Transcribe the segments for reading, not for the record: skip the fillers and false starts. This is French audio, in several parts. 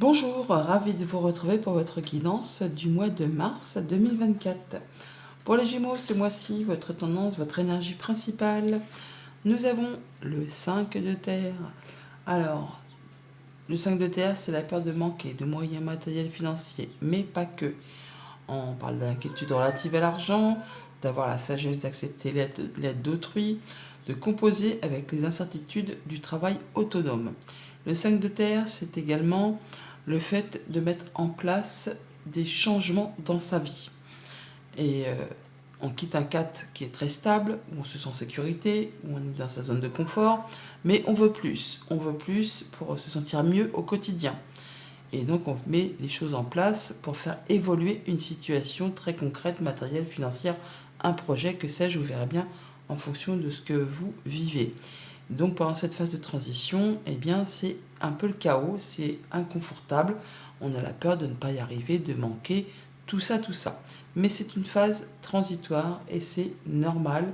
Bonjour, ravi de vous retrouver pour votre guidance du mois de mars 2024. Pour les Gémeaux, ce mois-ci, votre tendance, votre énergie principale, nous avons le 5 de terre. Alors, le 5 de terre, c'est la peur de manquer de moyens matériels financiers, mais pas que. On parle d'inquiétude relative à l'argent, d'avoir la sagesse d'accepter l'aide d'autrui, de composer avec les incertitudes du travail autonome. Le 5 de terre, c'est également le fait de mettre en place des changements dans sa vie. Et on quitte un 4 qui est très stable, où on se sent en sécurité, où on est dans sa zone de confort, mais on veut plus. On veut plus pour se sentir mieux au quotidien. Et donc on met les choses en place pour faire évoluer une situation très concrète, matérielle, financière, un projet, que sais-je, vous verrez bien en fonction de ce que vous vivez. Donc pendant cette phase de transition, eh bien c'est un peu le chaos, c'est inconfortable, on a la peur de ne pas y arriver, de manquer, tout ça, tout ça. Mais c'est une phase transitoire et c'est normal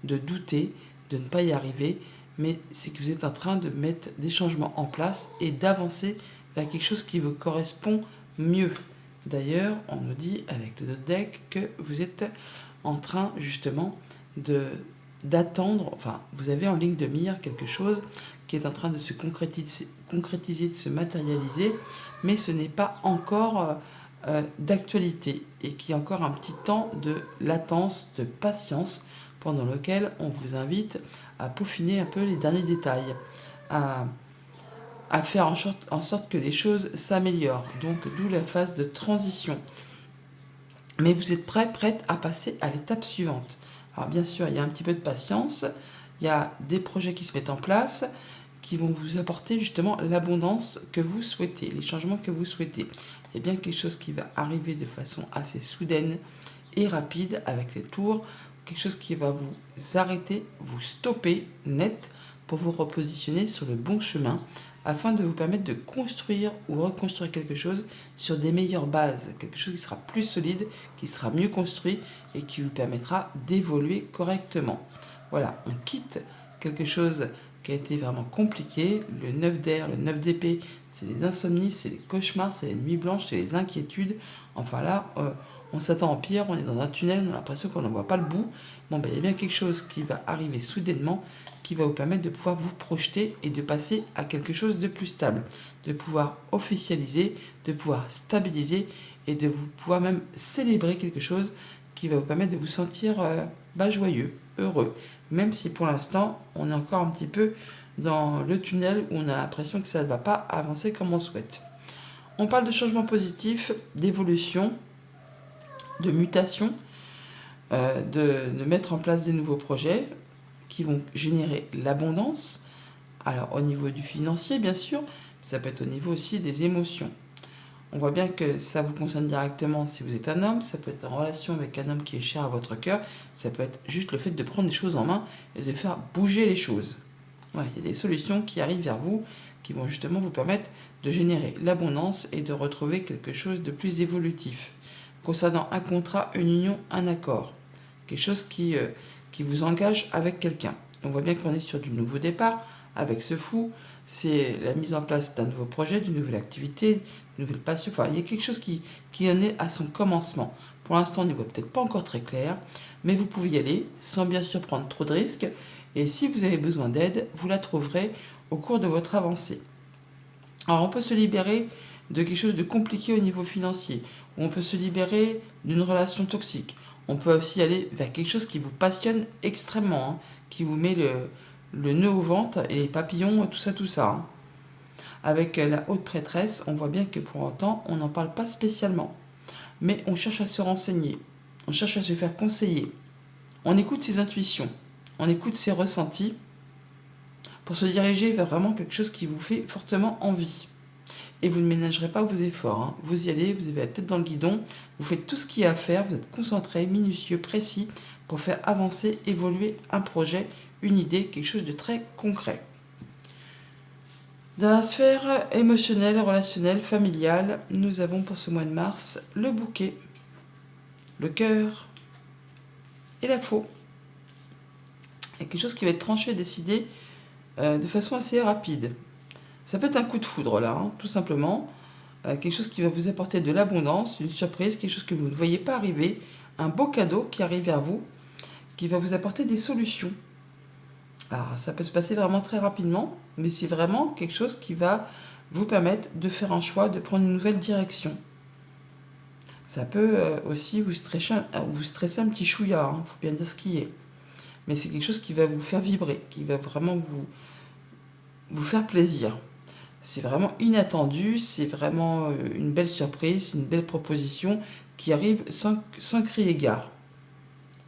de douter, de ne pas y arriver, mais c'est que vous êtes en train de mettre des changements en place et d'avancer vers quelque chose qui vous correspond mieux. D'ailleurs, on nous dit avec le deck que vous êtes en train justement de d'attendre, enfin, vous avez en ligne de mire quelque chose qui est en train de se concrétiser, de se matérialiser, mais ce n'est pas encore d'actualité et qui a encore un petit temps de latence, de patience, pendant lequel on vous invite à peaufiner un peu les derniers détails, à, à faire en sorte que les choses s'améliorent. Donc, d'où la phase de transition. Mais vous êtes prête à passer à l'étape suivante. Alors bien sûr, il y a un petit peu de patience, il y a des projets qui se mettent en place, qui vont vous apporter justement l'abondance que vous souhaitez, les changements que vous souhaitez. Il y a bien quelque chose qui va arriver de façon assez soudaine et rapide avec les tours, quelque chose qui va vous arrêter, vous stopper net pour vous repositionner sur le bon chemin afin de vous permettre de construire ou reconstruire quelque chose sur des meilleures bases, quelque chose qui sera plus solide, qui sera mieux construit et qui vous permettra d'évoluer correctement. Voilà, on quitte quelque chose qui a été vraiment compliqué, le 9 d'air, le 9 d'épée, c'est les insomnies, c'est les cauchemars, c'est les nuits blanches, c'est les inquiétudes. Enfin là, on s'attend en pire, on est dans un tunnel, on a l'impression qu'on n'en voit pas le bout. Bon, ben, il y a bien quelque chose qui va arriver soudainement, qui va vous permettre de pouvoir vous projeter et de passer à quelque chose de plus stable, de pouvoir officialiser, de pouvoir stabiliser et de vous pouvoir même célébrer quelque chose qui va vous permettre de vous sentir joyeux, heureux, même si pour l'instant on est encore un petit peu dans le tunnel où on a l'impression que ça ne va pas avancer comme on souhaite. On parle de changement positif, d'évolution, de mutation, de mettre en place des nouveaux projets qui vont générer l'abondance. Alors au niveau du financier bien sûr, mais ça peut être au niveau aussi des émotions. On voit bien que ça vous concerne directement si vous êtes un homme, ça peut être en relation avec un homme qui est cher à votre cœur, ça peut être juste le fait de prendre des choses en main et de faire bouger les choses. Ouais, il y a des solutions qui arrivent vers vous qui vont justement vous permettre de générer l'abondance et de retrouver quelque chose de plus évolutif. Concernant un contrat, une union, un accord. Quelque chose qui vous engage avec quelqu'un. On voit bien qu'on est sur du nouveau départ avec ce fou. C'est la mise en place d'un nouveau projet, d'une nouvelle activité, d'une nouvelle passion. Enfin, il y a quelque chose qui en est à son commencement. Pour l'instant, on n'y voit peut-être pas encore très clair, mais vous pouvez y aller sans bien sûr prendre trop de risques. Et si vous avez besoin d'aide, vous la trouverez au cours de votre avancée. Alors, on peut se libérer de quelque chose de compliqué au niveau financier, ou on peut se libérer d'une relation toxique. On peut aussi aller vers quelque chose qui vous passionne extrêmement, hein, qui vous met le nœud au ventre et les papillons, tout ça. Hein. Avec la haute prêtresse, on voit bien que pour autant, on n'en parle pas spécialement. Mais on cherche à se renseigner, on cherche à se faire conseiller. On écoute ses intuitions, on écoute ses ressentis pour se diriger vers vraiment quelque chose qui vous fait fortement envie. Et vous ne ménagerez pas vos efforts. Hein. Vous y allez, vous avez la tête dans le guidon, vous faites tout ce qu'il y a à faire, vous êtes concentré, minutieux, précis pour faire avancer, évoluer un projet, une idée, quelque chose de très concret. Dans la sphère émotionnelle, relationnelle, familiale, nous avons pour ce mois de mars le bouquet, le cœur et la faux. Il y a quelque chose qui va être tranché, décidé de façon assez rapide. Ça peut être un coup de foudre là, hein, tout simplement. quelque chose qui va vous apporter de l'abondance, une surprise, quelque chose que vous ne voyez pas arriver, un beau cadeau qui arrive vers vous, qui va vous apporter des solutions. Alors, ça peut se passer vraiment très rapidement, mais c'est vraiment quelque chose qui va vous permettre de faire un choix, de prendre une nouvelle direction. Ça peut aussi vous stresser un petit chouïa, hein, faut bien dire ce qui est. Mais c'est quelque chose qui va vous faire vibrer, qui va vraiment vous faire plaisir. C'est vraiment inattendu, c'est vraiment une belle surprise, une belle proposition qui arrive sans crier gare.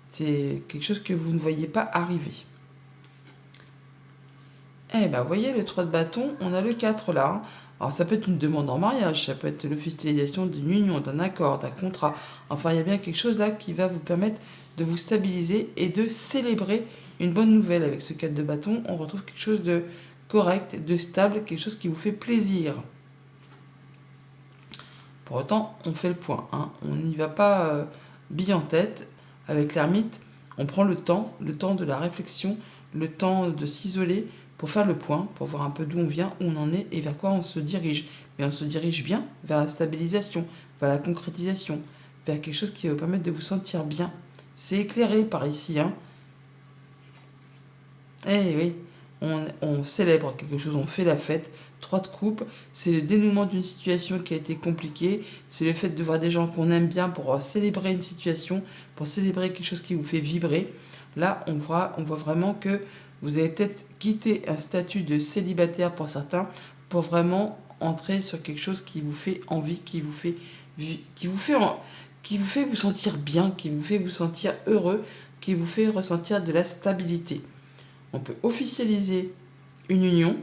C'est quelque chose que vous ne voyez pas arriver. Eh ben, vous voyez, le 3 de bâton, on a le 4 là, hein. Alors, ça peut être une demande en mariage, ça peut être l'officialisation d'une union, d'un accord, d'un contrat. Enfin, il y a bien quelque chose là qui va vous permettre de vous stabiliser et de célébrer une bonne nouvelle. Avec ce 4 de bâton, on retrouve quelque chose de correct, de stable, quelque chose qui vous fait plaisir. Pour autant, on fait le point, hein. On n'y va pas bille en tête. Avec l'ermite, on prend le temps de la réflexion, le temps de s'isoler pour faire le point, pour voir un peu d'où on vient, où on en est et vers quoi on se dirige. Mais on se dirige bien vers la stabilisation, vers la concrétisation, vers quelque chose qui va vous permettre de vous sentir bien. C'est éclairé par ici, hein. Eh oui, on célèbre quelque chose, on fait la fête. 3 de coupe, c'est le dénouement d'une situation qui a été compliquée. C'est le fait de voir des gens qu'on aime bien pour célébrer une situation, pour célébrer quelque chose qui vous fait vibrer. Là, on voit vraiment que vous avez peut-être quitté un statut de célibataire pour certains, pour vraiment entrer sur quelque chose qui vous fait envie, qui vous fait vous sentir bien, qui vous fait vous sentir heureux, qui vous fait ressentir de la stabilité. On peut officialiser une union,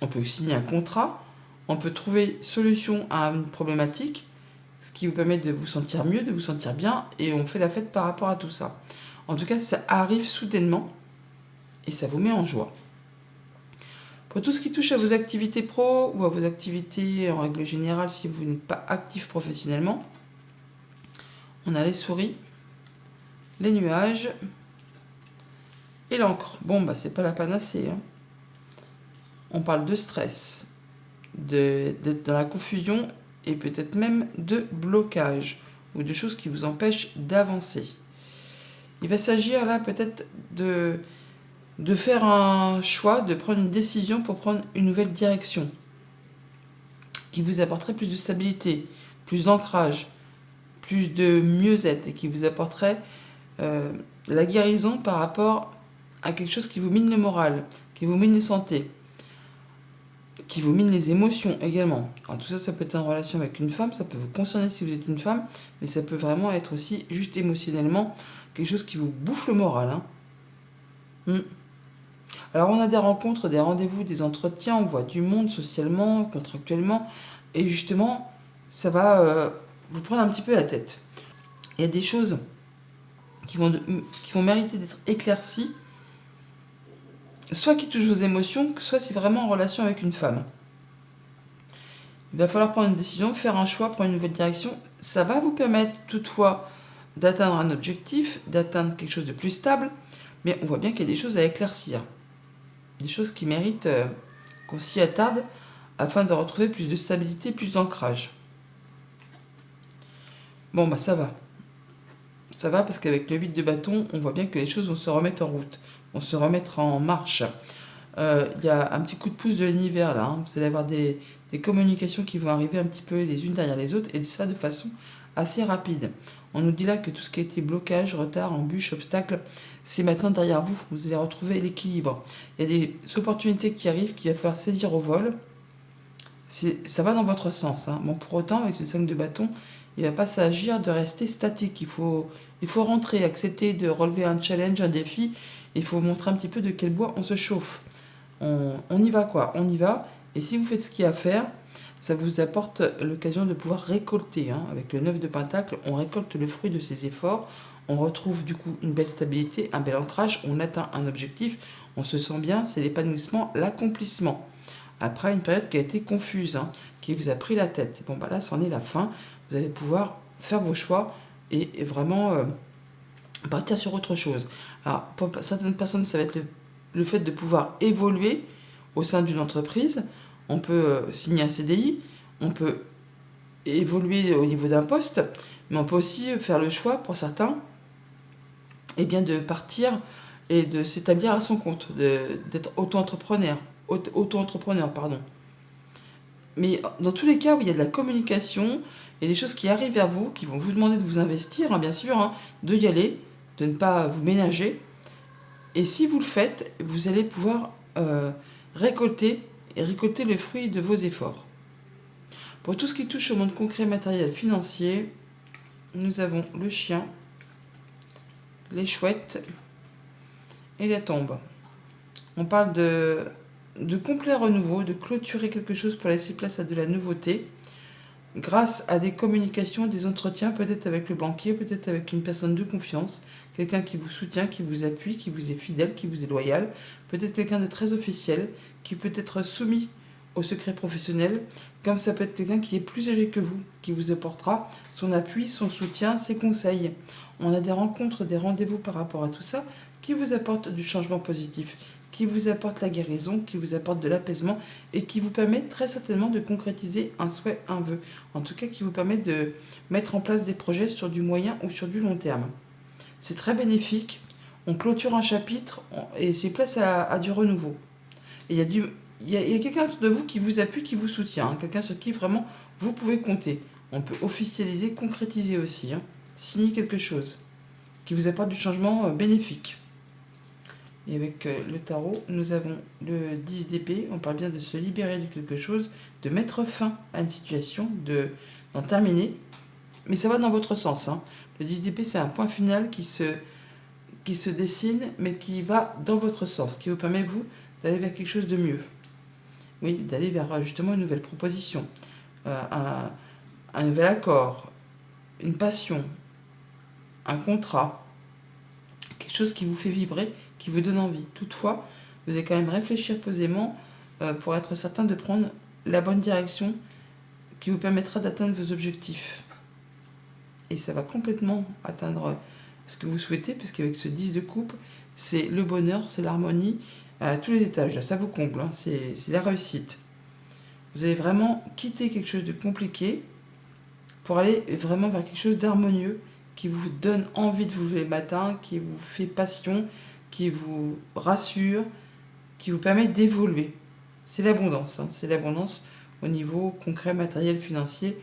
on peut signer un contrat, on peut trouver solution à une problématique, ce qui vous permet de vous sentir mieux, de vous sentir bien, et on fait la fête par rapport à tout ça. En tout cas, ça arrive soudainement et ça vous met en joie. Pour tout ce qui touche à vos activités pro ou à vos activités en règle générale, si vous n'êtes pas actif professionnellement, on a les souris, les nuages et l'encre. Bon, bah c'est pas la panacée, hein. On parle de stress, d'être dans la confusion et peut-être même de blocage ou de choses qui vous empêchent d'avancer. Il va s'agir là peut-être de faire un choix, de prendre une décision pour prendre une nouvelle direction qui vous apporterait plus de stabilité, plus d'ancrage, plus de mieux-être et qui vous apporterait la guérison par rapport à quelque chose qui vous mine le moral, qui vous mine la santé, qui vous mine les émotions également. Alors tout ça, ça peut être en relation avec une femme, ça peut vous concerner si vous êtes une femme, mais ça peut vraiment être aussi juste émotionnellement quelque chose qui vous bouffe le moral, hein. Alors on a des rencontres, des rendez-vous, des entretiens, on voit du monde socialement, contractuellement, et justement, ça va vous prendre un petit peu la tête. Il y a des choses qui vont mériter d'être éclaircies, soit qui touchent vos émotions, soit c'est vraiment en relation avec une femme. Il va falloir prendre une décision, faire un choix, prendre une nouvelle direction. Ça va vous permettre toutefois d'atteindre un objectif, d'atteindre quelque chose de plus stable, mais on voit bien qu'il y a des choses à éclaircir. Des choses qui méritent qu'on s'y attarde afin de retrouver plus de stabilité, plus d'ancrage. Bon, bah ça va. Ça va parce qu'avec le 8 de bâton, on voit bien que les choses vont se remettre en route, vont se remettre en marche. Il y a un petit coup de pouce de l'univers là, hein. Vous allez avoir des communications qui vont arriver un petit peu les unes derrière les autres et ça de façon assez rapide. On nous dit là que tout ce qui a été blocage, retard, embûche, obstacle, c'est maintenant derrière vous. Vous allez retrouver l'équilibre. Il y a des opportunités qui arrivent qu'il va falloir saisir au vol. Ça va dans votre sens, hein. Bon, pour autant, avec ce 5 de bâton, il ne va pas s'agir de rester statique. Il faut rentrer, accepter de relever un challenge, un défi. Il faut montrer un petit peu de quel bois on se chauffe. On y va quoi, on y va. Et si vous faites ce qu'il y a à faire, ça vous apporte l'occasion de pouvoir récolter, hein. Avec le 9 de pentacle, on récolte le fruit de ses efforts. On retrouve du coup une belle stabilité, un bel ancrage. On atteint un objectif. On se sent bien, c'est l'épanouissement, l'accomplissement. Après une période qui a été confuse, hein, qui vous a pris la tête. Bon, bah là, c'en est la fin. Vous allez pouvoir faire vos choix et vraiment partir sur autre chose. Alors, pour certaines personnes, ça va être le fait de pouvoir évoluer au sein d'une entreprise. On peut signer un CDI, on peut évoluer au niveau d'un poste, mais on peut aussi faire le choix pour certains de partir et de s'établir à son compte, d'être auto-entrepreneur, pardon. Mais dans tous les cas où il y a de la communication, il y a des choses qui arrivent vers vous, qui vont vous demander de vous investir, bien sûr, de y aller, de ne pas vous ménager. Et si vous le faites, vous allez pouvoir récolter le fruit de vos efforts. Pour tout ce qui touche au monde concret, matériel, financier, nous avons le chien, les chouettes et la tombe. On parle de complet renouveau, de clôturer quelque chose pour laisser place à de la nouveauté, grâce à des communications, des entretiens, peut-être avec le banquier, peut-être avec une personne de confiance, quelqu'un qui vous soutient, qui vous appuie, qui vous est fidèle, qui vous est loyal, peut-être quelqu'un de très officiel, qui peut être soumis au secret professionnel, comme ça peut être quelqu'un qui est plus âgé que vous, qui vous apportera son appui, son soutien, ses conseils. On a des rencontres, des rendez-vous par rapport à tout ça, qui vous apportent du changement positif, qui vous apporte la guérison, qui vous apporte de l'apaisement et qui vous permet très certainement de concrétiser un souhait, un vœu. En tout cas, qui vous permet de mettre en place des projets sur du moyen ou sur du long terme. C'est très bénéfique. On clôture un chapitre et c'est place à du renouveau. Et il y a quelqu'un de vous qui vous appuie, qui vous soutient, quelqu'un sur qui vraiment vous pouvez compter. On peut officialiser, concrétiser aussi, signer quelque chose qui vous apporte du changement bénéfique. Et avec le tarot, nous avons le 10 d'épée. On parle bien de se libérer de quelque chose, de mettre fin à une situation, d'en terminer. Mais ça va dans votre sens. Le 10 d'épée, c'est un point final qui se dessine, mais qui va dans votre sens, qui vous permet, vous, d'aller vers quelque chose de mieux. Oui, d'aller vers justement une nouvelle proposition, un nouvel accord, une passion, un contrat, quelque chose qui vous fait vibrer, qui vous donne envie. Toutefois, vous allez quand même réfléchir posément pour être certain de prendre la bonne direction qui vous permettra d'atteindre vos objectifs. Et ça va complètement atteindre ce que vous souhaitez, puisqu'avec ce 10 de coupe, c'est le bonheur, c'est l'harmonie à tous les étages. Là, ça vous comble, c'est la réussite. Vous allez vraiment quitter quelque chose de compliqué pour aller vraiment vers quelque chose d'harmonieux qui vous donne envie de vous lever le matin, qui vous fait passion, qui vous rassure, qui vous permet d'évoluer. C'est l'abondance, c'est l'abondance au niveau concret, matériel, financier.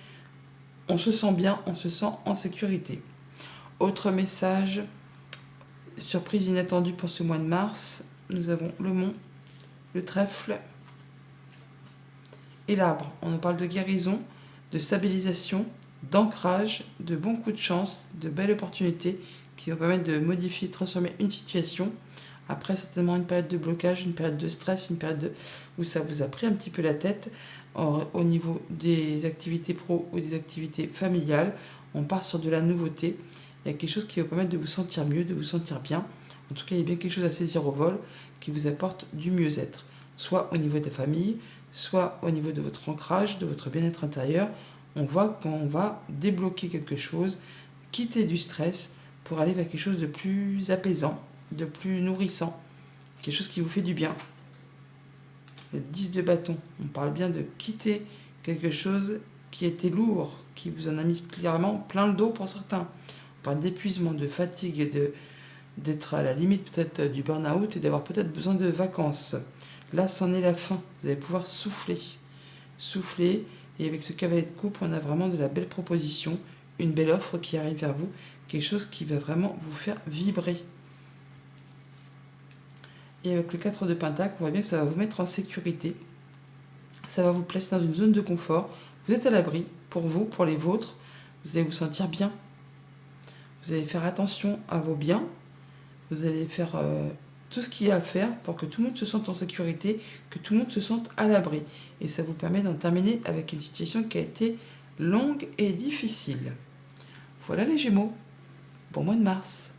On se sent bien, on se sent en sécurité. Autre message, surprise inattendue pour ce mois de mars, nous avons le mont, le trèfle et l'arbre. On nous parle de guérison, de stabilisation, d'ancrage, de bons coups de chance, de belles opportunités qui vont permettre de modifier, de transformer une situation. Après, certainement une période de blocage, une période de stress, une période où ça vous a pris un petit peu la tête au niveau des activités pro ou des activités familiales. On part sur de la nouveauté. Il y a quelque chose qui va vous permettre de vous sentir mieux, de vous sentir bien. En tout cas, il y a bien quelque chose à saisir au vol qui vous apporte du mieux-être, soit au niveau de la famille, soit au niveau de votre ancrage, de votre bien-être intérieur. On voit qu'on va débloquer quelque chose, quitter du stress pour aller vers quelque chose de plus apaisant, de plus nourrissant, quelque chose qui vous fait du bien. Le 10 de bâton, on parle bien de quitter quelque chose qui était lourd, qui vous en a mis clairement plein le dos pour certains. On parle d'épuisement, de fatigue, d'être à la limite peut-être du burn-out et d'avoir peut-être besoin de vacances. Là, c'en est la fin. Vous allez pouvoir souffler. Souffler. Et avec ce cavalier de coupe, on a vraiment de la belle proposition, une belle offre qui arrive vers vous, quelque chose qui va vraiment vous faire vibrer. Et avec le 4 de pentacle, on voit bien que ça va vous mettre en sécurité. Ça va vous placer dans une zone de confort. Vous êtes à l'abri, pour vous, pour les vôtres. Vous allez vous sentir bien. Vous allez faire attention à vos biens. Vous allez faire tout ce qu'il y a à faire pour que tout le monde se sente en sécurité, que tout le monde se sente à l'abri. Et ça vous permet d'en terminer avec une situation qui a été longue et difficile. Voilà les Gémeaux. Bon mois de mars.